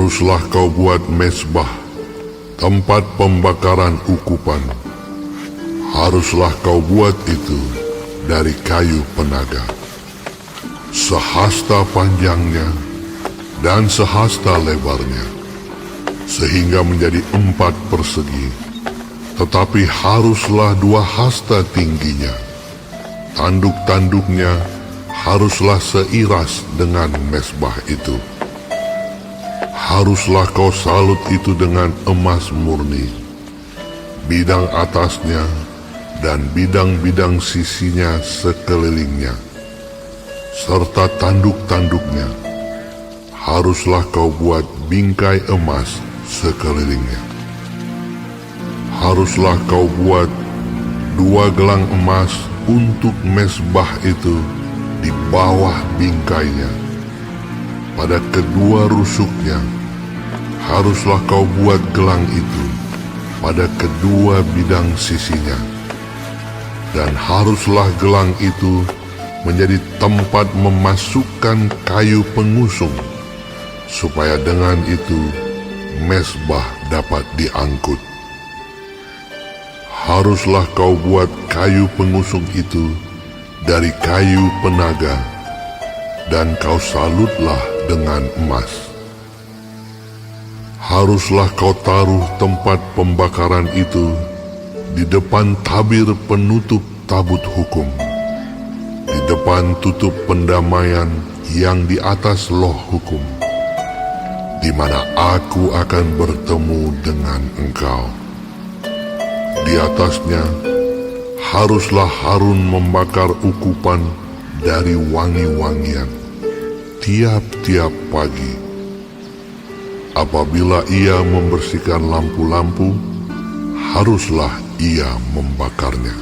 Haruslah kau buat mezbah, tempat pembakaran ukupan. Haruslah kau buat itu dari kayu penaga, sehasta panjangnya dan sehasta lebarnya, sehingga menjadi 4 persegi, tetapi haruslah 2 hasta tingginya. Tanduk-tanduknya haruslah seiras dengan mezbah itu. Haruslah kau salut itu dengan emas murni, bidang atasnya dan bidang-bidang sisinya sekelilingnya, serta tanduk-tanduknya. Haruslah kau buat bingkai emas sekelilingnya. Haruslah kau buat 2 gelang emas untuk mezbah itu di bawah bingkainya. Pada kedua rusuknya haruslah kau buat gelang itu pada kedua bidang sisinya. Dan haruslah gelang itu menjadi tempat memasukkan kayu pengusung, supaya dengan itu mezbah dapat diangkut. Haruslah kau buat kayu pengusung itu dari kayu penaga, dan kau salutlah dengan emas. Haruslah kau taruh tempat pembakaran itu di depan tabir penutup tabut hukum, di depan tutup pendamaian yang di atas loh hukum, di mana aku akan bertemu dengan engkau. Di atasnya haruslah Harun membakar ukupan dari wangi-wangian tiap-tiap pagi. Apabila ia membersihkan lampu-lampu, haruslah ia membakarnya.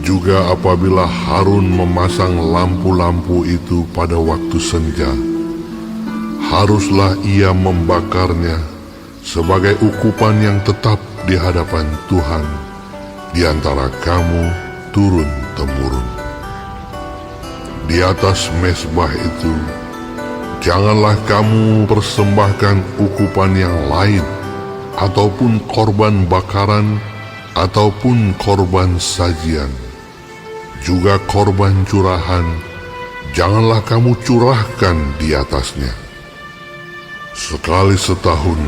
Juga apabila Harun memasang lampu-lampu itu pada waktu senja, haruslah ia membakarnya sebagai ukupan yang tetap di hadapan Tuhan di antara kamu turun-temurun. Di atas mezbah itu janganlah kamu persembahkan ukupan yang lain, ataupun korban bakaran, ataupun korban sajian. Juga korban curahan janganlah kamu curahkan di atasnya. Sekali setahun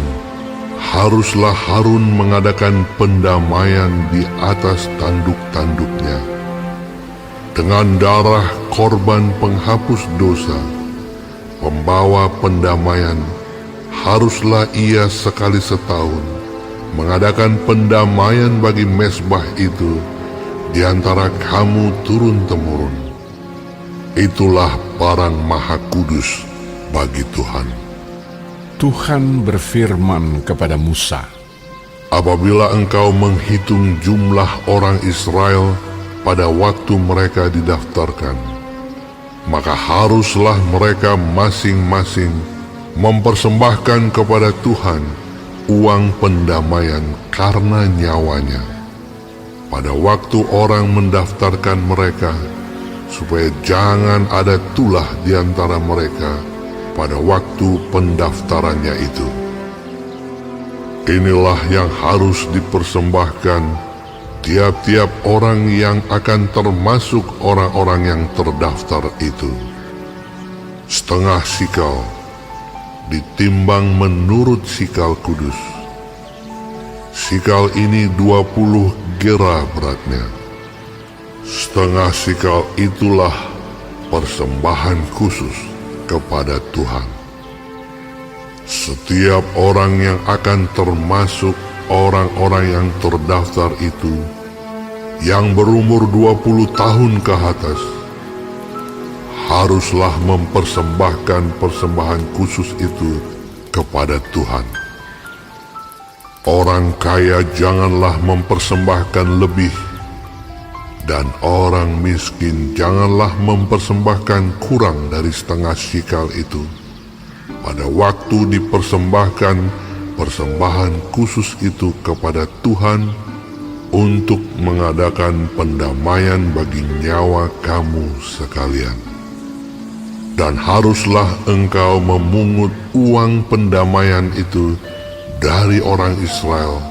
haruslah Harun mengadakan pendamaian di atas tanduk-tanduknya dengan darah korban penghapus dosa. Pembawa pendamaian haruslah ia sekali setahun mengadakan pendamaian bagi mezbah itu di antara kamu turun-temurun. Itulah barang maha kudus bagi Tuhan. Tuhan berfirman kepada Musa, apabila engkau menghitung jumlah orang Israel pada waktu mereka didaftarkan, maka haruslah mereka masing-masing mempersembahkan kepada Tuhan uang pendamaian karena nyawanya pada waktu orang mendaftarkan mereka, supaya jangan ada tulah di antara mereka pada waktu pendaftarannya itu. Inilah yang harus dipersembahkan tiap-tiap orang yang akan termasuk orang-orang yang terdaftar itu. Setengah sikal ditimbang menurut sikal kudus. Sikal ini 20 gera beratnya. Setengah sikal itulah persembahan khusus kepada Tuhan. Setiap orang yang akan termasuk orang-orang yang terdaftar itu, yang berumur 20 tahun ke atas, haruslah mempersembahkan persembahan khusus itu kepada Tuhan. Orang kaya janganlah mempersembahkan lebih, dan orang miskin janganlah mempersembahkan kurang dari setengah sikal itu pada waktu dipersembahkan persembahan khusus itu kepada Tuhan untuk mengadakan pendamaian bagi nyawa kamu sekalian. Dan haruslah engkau memungut uang pendamaian itu dari orang Israel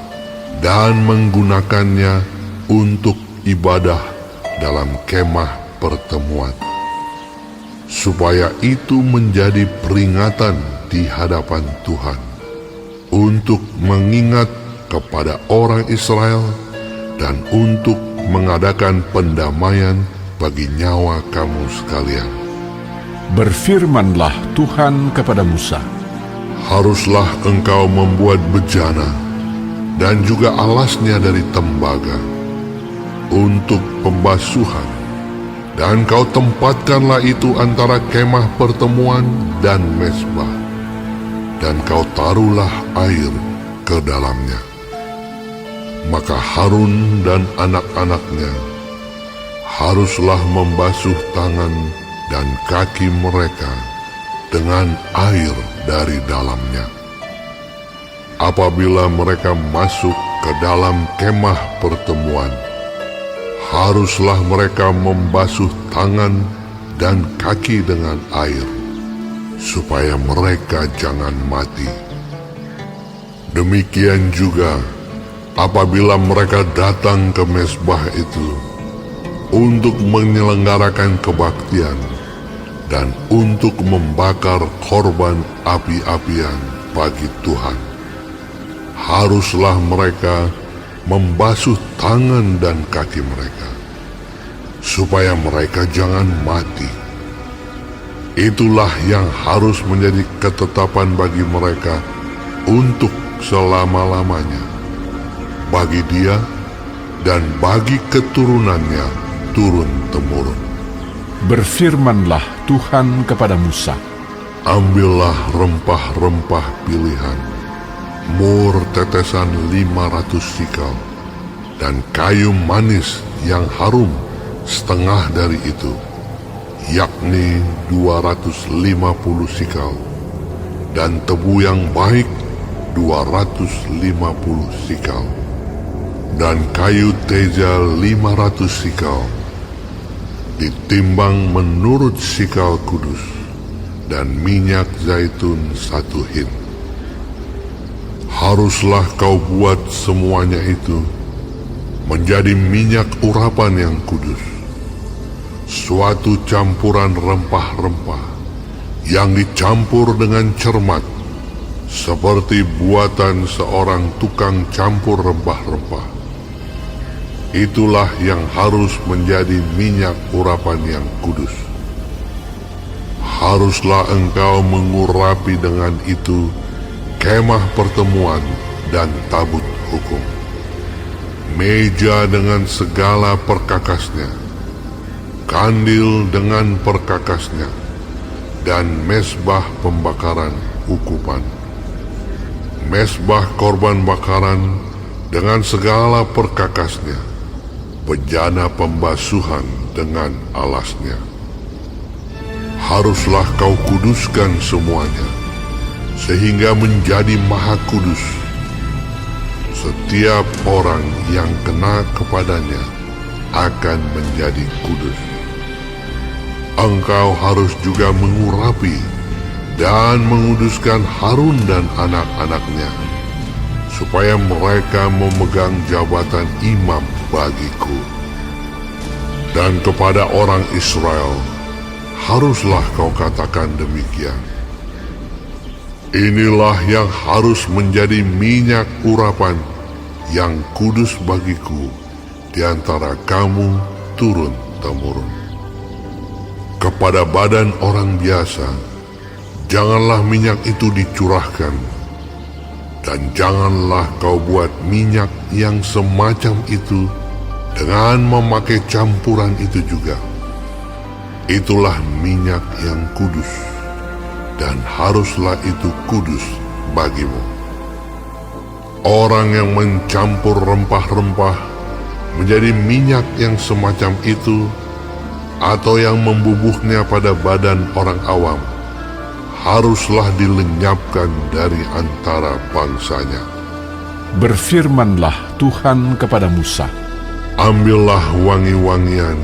dan menggunakannya untuk ibadah dalam kemah pertemuan, supaya itu menjadi peringatan di hadapan Tuhan untuk mengingat kepada orang Israel dan untuk mengadakan pendamaian bagi nyawa kamu sekalian. Berfirmanlah Tuhan kepada Musa, Haruslah engkau membuat bejana dan juga alasnya dari tembaga untuk pembasuhan, dan kau tempatkanlah itu antara kemah pertemuan dan mezbah, dan kau taruhlah air ke dalamnya. Maka Harun dan anak-anaknya haruslah membasuh tangan dan kaki mereka dengan air dari dalamnya. Apabila mereka masuk ke dalam kemah pertemuan, haruslah mereka membasuh tangan dan kaki dengan air, supaya mereka jangan mati. Demikian juga apabila mereka datang ke mezbah itu untuk menyelenggarakan kebaktian dan untuk membakar korban api-apian bagi Tuhan, haruslah mereka membasuh tangan dan kaki mereka, supaya mereka jangan mati. Itulah yang harus menjadi ketetapan bagi mereka untuk selama-lamanya, bagi dia dan bagi keturunannya turun-temurun. berfirmanlah Tuhan kepada Musa, Ambillah rempah-rempah pilihan, mur tetesan 500 sikal, dan kayu manis yang harum setengah dari itu, yakni 250 sikal, dan tebu yang baik 250 sikal, dan kayu teja 500 sikal, ditimbang menurut sikal kudus, dan minyak zaitun 1 hin. Haruslah kau buat semuanya itu menjadi minyak urapan yang kudus, suatu campuran rempah-rempah yang dicampur dengan cermat, seperti buatan seorang tukang campur rempah-rempah. Itulah yang harus menjadi minyak urapan yang kudus. Haruslah engkau mengurapi dengan itu kemah pertemuan dan tabut hukum, meja dengan segala perkakasnya, kandil dengan perkakasnya, dan mezbah pembakaran ukupan, mezbah korban bakaran dengan segala perkakasnya, bejana pembasuhan dengan alasnya. Haruslah kau kuduskan semuanya, sehingga menjadi maha kudus. Setiap orang yang kena kepadanya akan menjadi kudus. Engkau harus juga mengurapi dan menguduskan Harun dan anak-anaknya, supaya mereka memegang jabatan imam bagiku. Dan kepada orang Israel haruslah kau katakan demikian: Inilah yang harus menjadi minyak urapan yang kudus bagiku di antara kamu turun-temurun. Kepada badan orang biasa janganlah minyak itu dicurahkan, dan janganlah kau buat minyak yang semacam itu dengan memakai campuran itu juga. Itulah minyak yang kudus, dan haruslah itu kudus bagimu. Orang yang mencampur rempah-rempah menjadi minyak yang semacam itu, atau yang membubuhnya pada badan orang awam, haruslah dilenyapkan dari antara bangsanya. berfirmanlah Tuhan kepada Musa, Ambillah wangi-wangian,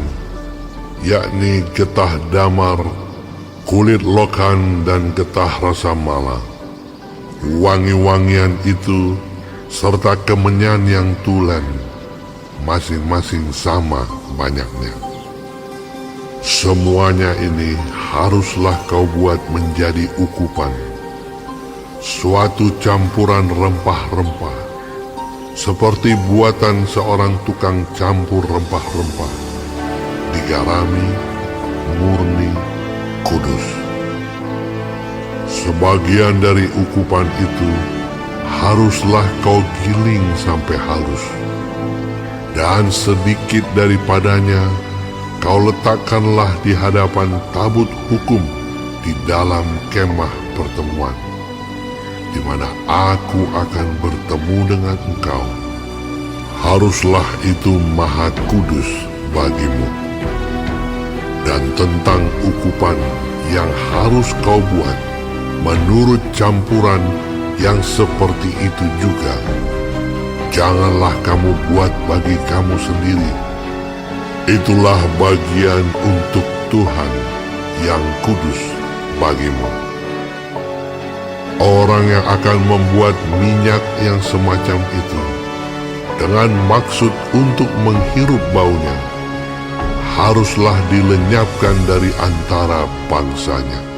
yakni getah damar kulit lokan dan getah rasa mala, wangi-wangian itu serta kemenyan yang tulen, masing-masing sama banyaknya. Semuanya ini haruslah kau buat menjadi ukupan, suatu campuran rempah-rempah, seperti buatan seorang tukang campur rempah-rempah, digarami, murni, kudus. Sebagian dari ukupan itu haruslah kau giling sampai halus, dan sedikit daripadanya kau letakkanlah di hadapan tabut hukum di dalam kemah pertemuan, di mana aku akan bertemu dengan engkau. Haruslah itu maha kudus bagimu. Dan tentang ukupan yang harus kau buat menurut campuran yang seperti itu juga, janganlah kamu buat bagi kamu sendiri. Itulah bagian untuk Tuhan yang kudus bagimu. Orang yang akan membuat minyak yang semacam itu dengan maksud untuk menghirup baunya haruslah dilenyapkan dari antara bangsanya.